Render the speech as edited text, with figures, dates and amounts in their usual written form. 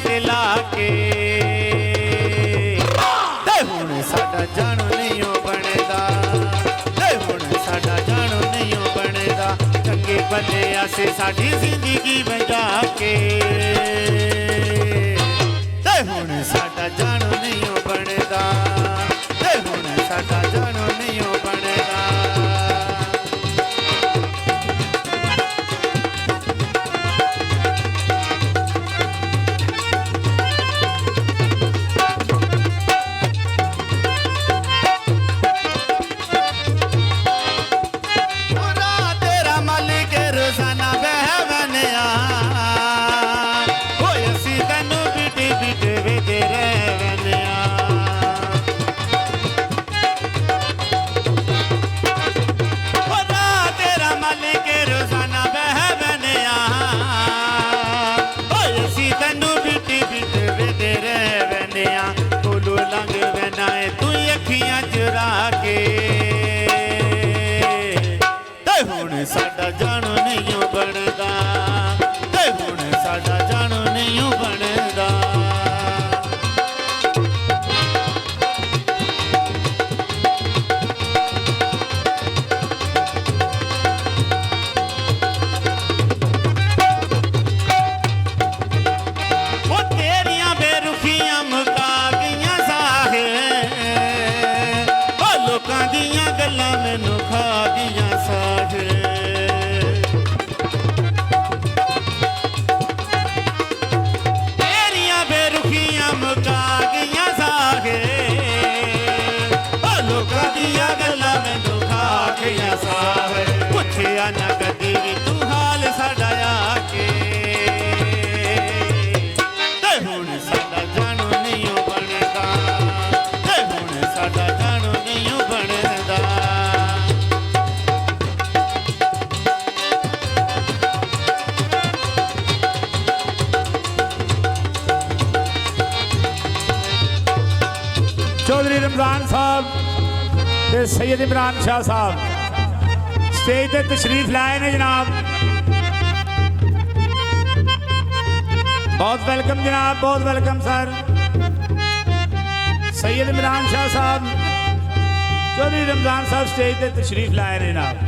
ते ला के ते हुण साडा जानू नहीं ओ बनेदा ते हुण साडा जानू नहीं ओ बनेदा चंगे भले आसे साडी जिंदगी बचा के ते हुण साडा जानू नहीं ओ बनेदा ते हुण साडा जानू नहीं ओ बनेदा। साडा जानू नहीं बनदा ते हुण साडा जानू नहीं बनदा। वो तेरियां बेरुखियां मुका गईयां साहे ओ लोकां दियां गल्लां मैनू खा गईयां साहे पुछया न कदी भी तू हाल साडा आके ते हुण साडा जानू नहीं बनदा ते हुण साडा जानू नहीं बनदा। चौधरी रमजान साहब ते सैयद इमरान शाह साहब स्टेज ते तशरीफ लाए ने जनाब। बहुत वेलकम जनाब, बहुत वेलकम सर। सैयद इमरान शाह साहब, चौधरी रमजान साहब स्टेज ते तशरीफ लाए ने जनाब।